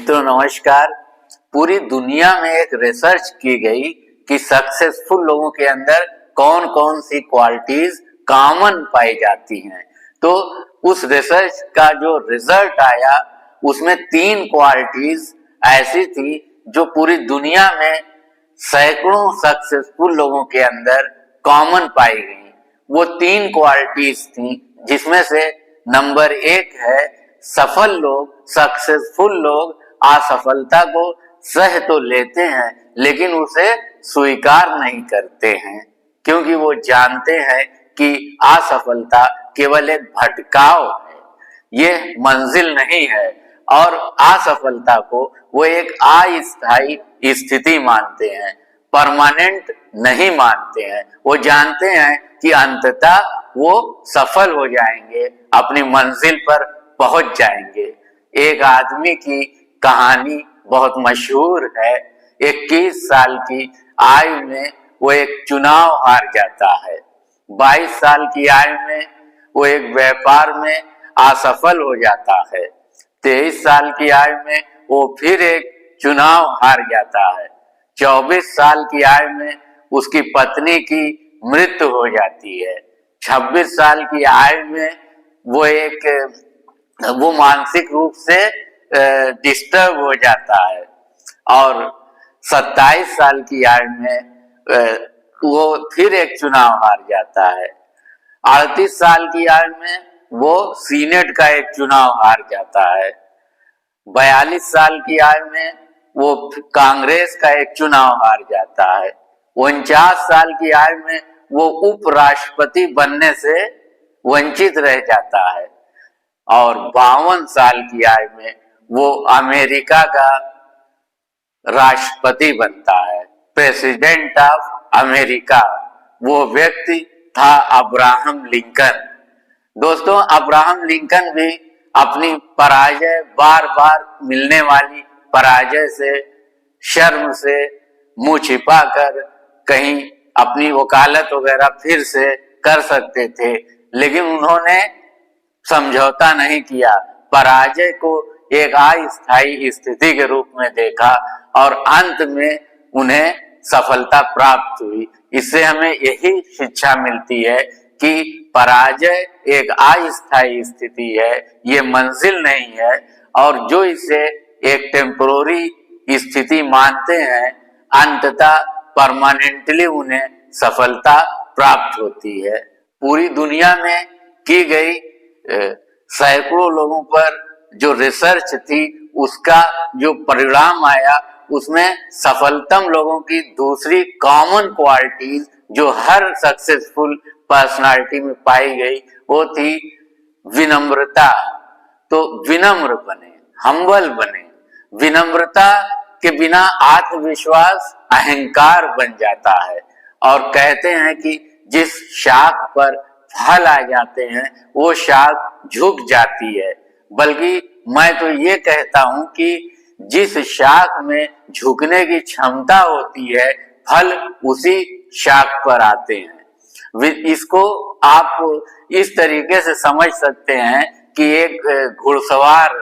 मित्रों नमस्कार। पूरी दुनिया में एक रिसर्च की गई कि सक्सेसफुल लोगों के अंदर कौन कौन सी क्वालिटीज कॉमन पाई जाती हैं। तो उस रिसर्च का जो रिजल्ट आया उसमें 3 क्वालिटीज ऐसी थी जो पूरी दुनिया में सैकड़ों सक्सेसफुल लोगों के अंदर कॉमन पाई गई। वो 3 क्वालिटीज थी जिसमें से नंबर 1 है सफल लोग, सक्सेसफुल लोग असफलता को सह तो लेते हैं लेकिन उसे स्वीकार नहीं करते हैं, क्योंकि वो जानते हैं कि असफलता केवल एक भटकाव है, ये मंजिल नहीं है। और असफलता को वो एक अस्थायी स्थिति मानते हैं, परमानेंट नहीं मानते हैं। वो जानते हैं कि अंततः वो सफल हो जाएंगे, अपनी मंजिल पर पहुंच जाएंगे। एक आदमी की कहानी बहुत मशहूर है। 21 साल की आयु में वो एक चुनाव हार जाता है। 22 साल की आयु में वो एक व्यापार में असफल हो जाता है। 23 साल की आयु में वो फिर एक चुनाव हार जाता है। 24 साल की आयु में उसकी पत्नी की मृत्यु हो जाती है। 26 साल की आयु में वो मानसिक रूप से डिस्टर्ब हो जाता है और 27 साल की आयु में वो फिर एक चुनाव हार जाता है। 38 साल की आयु में वो सीनेट का एक चुनाव हार जाता है। 42 साल की आयु में वो कांग्रेस का एक चुनाव हार जाता है। 49 साल की आयु में वो उपराष्ट्रपति बनने से वंचित रह जाता है और 52 साल की आयु में वो अमेरिका का राष्ट्रपति बनता है, प्रेसिडेंट ऑफ अमेरिका। वो व्यक्ति था अब्राहम लिंकन। दोस्तों, अब्राहम लिंकन भी अपनी पराजय, बार बार मिलने वाली पराजय से, शर्म से मुंह छिपाकर कहीं अपनी वकालत वगैरह फिर से कर सकते थे, लेकिन उन्होंने समझौता नहीं किया। पराजय को एक अस्थायी स्थिति के रूप में देखा और अंत में उन्हें सफलता प्राप्त हुई। इससे हमें यही शिक्षा मिलती है कि पराजय एक अस्थायी स्थिति है, ये मंजिल नहीं है। और जो इसे एक टेम्पोररी स्थिति मानते हैं, अंततः परमानेंटली उन्हें सफलता प्राप्त होती है। पूरी दुनिया में की गई सैकड़ों लोगों पर जो रिसर्च थी, उसका जो परिणाम आया, उसमें सफलतम लोगों की दूसरी कॉमन क्वालिटीज जो हर सक्सेसफुल पर्सनालिटी में पाई गई, वो थी विनम्रता। तो विनम्र बने, हम्बल बने। विनम्रता के बिना आत्मविश्वास अहंकार बन जाता है और कहते हैं कि जिस शाख पर फल आ जाते हैं वो शाख झुक जाती है। बल्कि मैं तो ये कहता हूं कि जिस शाख में झुकने की क्षमता होती है, फल उसी शाख पर आते हैं। इसको आप इस तरीके से समझ सकते हैं कि एक घुड़सवार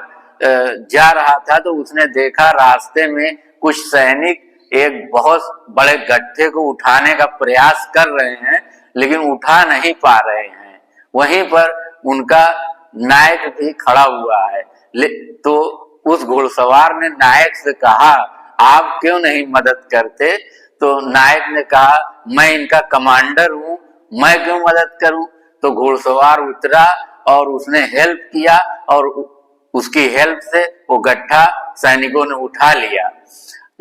जा रहा था तो उसने देखा रास्ते में कुछ सैनिक एक बहुत बड़े गड्ढे को उठाने का प्रयास कर रहे हैं, लेकिन उठा नहीं पा रहे हैं। वहीं पर उनका नायक भी खड़ा हुआ है। तो उस घुड़सवार ने नायक से कहा, आप क्यों नहीं मदद करते? तो नायक ने कहा, मैं इनका कमांडर हूं, मैं क्यों मदद करूं? तो घुड़सवार उतरा और उसने हेल्प किया और उसकी हेल्प से वो गड्ढा सैनिकों ने उठा लिया।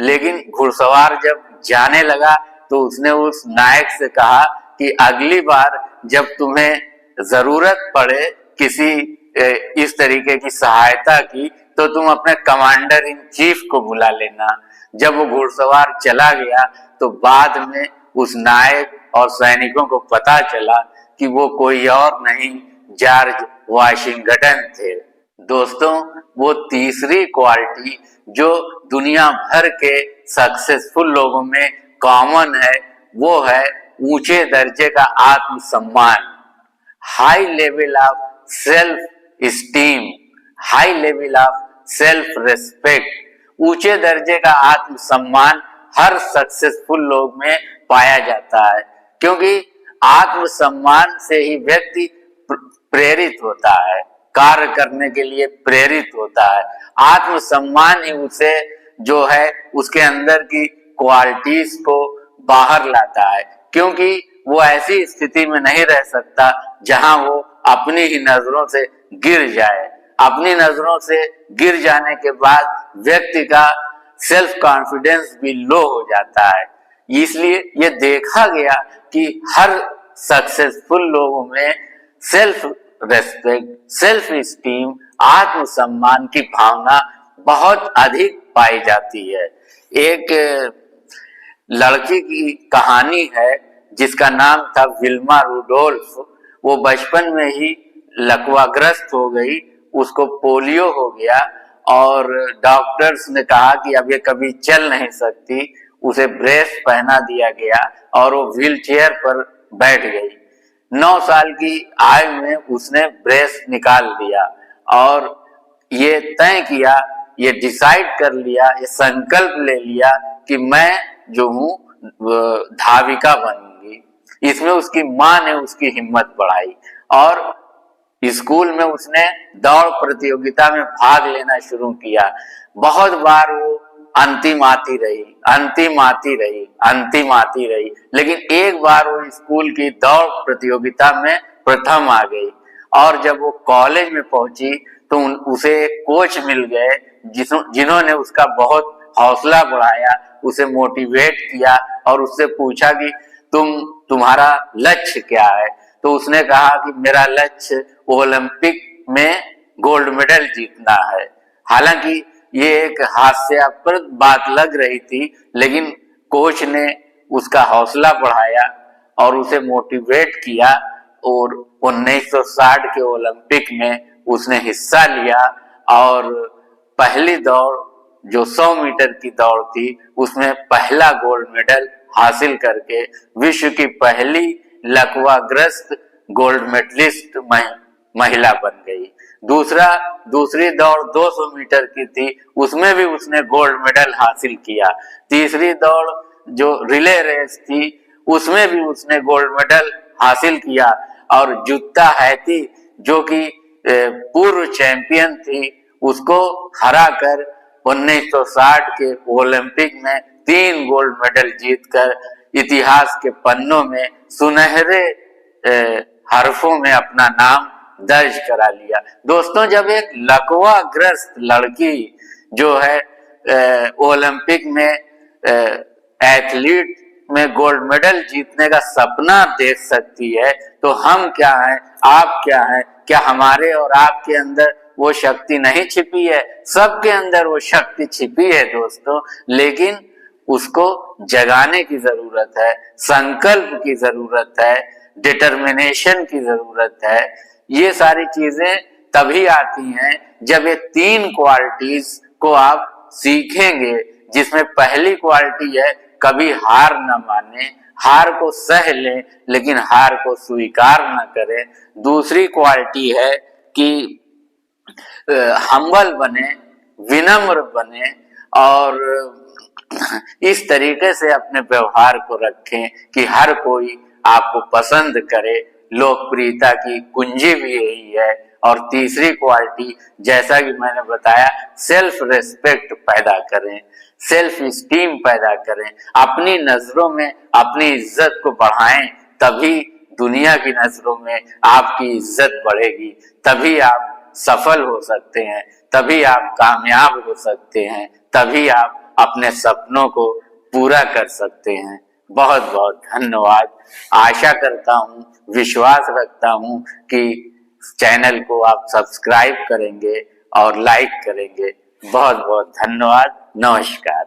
लेकिन घुड़सवार जब जाने लगा तो उसने उस नायक से कहा कि अगली बार जब तुम्हें जरूरत पड़े किसी इस तरीके की सहायता की, तो तुम अपने कमांडर इन चीफ को बुला लेना। जब वो घुड़सवार चला गया तो बाद में उस नायक और सैनिकों को पता चला कि वो कोई और नहीं, जॉर्ज वाशिंगटन थे। दोस्तों, वो तीसरी क्वालिटी जो दुनिया भर के सक्सेसफुल लोगों में कॉमन है, वो है ऊंचे दर्जे का आत्मसम्मान, high level of self esteem, high level of self respect. ऊंचे दर्जे का आत्मसम्मान हर सक्सेसफुल लोग में पाया जाता है, क्योंकि आत्मसम्मान से ही व्यक्ति प्रेरित होता है, कार्य करने के लिए प्रेरित होता है। आत्मसम्मान ही उसे जो है उसके अंदर की क्वालिटीज को बाहर लाता है, क्योंकि वो ऐसी स्थिति में नहीं रह सकता जहां वो अपनी ही नजरों से गिर जाए। अपनी नजरों से गिर जाने के बाद व्यक्ति का सेल्फ कॉन्फिडेंस भी लो हो जाता है। इसलिए ये देखा गया कि हर सक्सेसफुल लोगों में सेल्फ रेस्पेक्ट, सेल्फ स्टीम, आत्मसम्मान की भावना बहुत अधिक पाई जाती है। एक लड़की की कहानी है जिसका नाम था विल्मा रुडोल्फ। वो बचपन में ही लकवाग्रस्त हो गई, उसको पोलियो हो गया और डॉक्टर्स ने कहा कि अब ये कभी चल नहीं सकती। उसे ब्रेस पहना दिया गया और वो व्हील चेयर पर बैठ गई। 9 साल की आयु में उसने ब्रेस निकाल दिया और ये तय किया, ये डिसाइड कर लिया, ये संकल्प ले लिया कि मैं जो हूँ धाविका बनूंगी। इसमें उसकी माँ ने उसकी हिम्मत बढ़ाई और स्कूल में उसने दौड़ प्रतियोगिता में भाग लेना शुरू किया। बहुत बार वो अंतिम आती रही, लेकिन एक बार वो स्कूल की दौड़ प्रतियोगिता में प्रथम आ गई। और जब वो कॉलेज में पहुंची तो उसे एक कोच मिल गए जिन्होंने उसका बहुत हौसला बढ़ाया, उसे मोटिवेट किया और उससे पूछा कि तुम्हारा लक्ष्य क्या है। तो उसने कहा कि मेरा लक्ष्य ओलंपिक में गोल्ड मेडल जीतना है। हालांकि ये एक हास्यास्पद बात लग रही थी, लेकिन कोच ने उसका हौसला बढ़ाया और उसे मोटिवेट किया और 1960 के ओलंपिक में उसने हिस्सा लिया और पहली दौड़ जो 100 मीटर की दौड़ थी उसमें पहला गोल्ड मेडल हासिल करके विश्व की पहली लकवाग्रस्त गोल्ड मेडलिस्ट महिला बन गई। दूसरी दौड़ 200 मीटर की थी, उसमें भी उसने गोल्ड मेडल हासिल किया। तीसरी दौड़ जो रिले रेस थी उसमें भी उसने गोल्ड मेडल हासिल किया और जुत्ता हैती जो कि पूर्व चैंपियन थी उसको हराकर 1960 के ओलंपिक में 3 गोल्ड मेडल जीतकर इतिहास के पन्नों में सुनहरे हरफों में अपना नाम दर्ज करा लिया। दोस्तों, जब एक लकवाग्रस्त लड़की जो है ओलंपिक में एथलीट में गोल्ड मेडल जीतने का सपना देख सकती है, तो हम क्या हैं, आप क्या हैं? क्या हमारे और आपके अंदर वो शक्ति नहीं छिपी है? सबके अंदर वो शक्ति छिपी है दोस्तों, लेकिन उसको जगाने की जरूरत है, संकल्प की जरूरत है, डिटर्मिनेशन की जरूरत है। ये सारी चीजें तभी आती हैं जब ये 3 क्वालिटीज को आप सीखेंगे, जिसमें पहली क्वालिटी है कभी हार न माने, हार को सह लें लेकिन हार को स्वीकार न करें। दूसरी क्वालिटी है कि हम्बल बने, विनम्र बने और इस तरीके से अपने व्यवहार को रखें कि हर कोई आपको पसंद करे। लोकप्रियता की कुंजी भी यही है। और तीसरी क्वालिटी, जैसा कि मैंने बताया, सेल्फ रेस्पेक्ट पैदा करें, सेल्फ स्टीम पैदा करें, अपनी नजरों में अपनी इज्जत को बढ़ाएं, तभी दुनिया की नजरों में आपकी इज्जत बढ़ेगी, तभी आप सफल हो सकते हैं, तभी आप कामयाब हो सकते हैं, तभी आप अपने सपनों को पूरा कर सकते हैं। बहुत बहुत धन्यवाद। आशा करता हूँ, विश्वास रखता हूँ कि चैनल को आप सब्सक्राइब करेंगे और लाइक करेंगे। बहुत बहुत धन्यवाद। नमस्कार।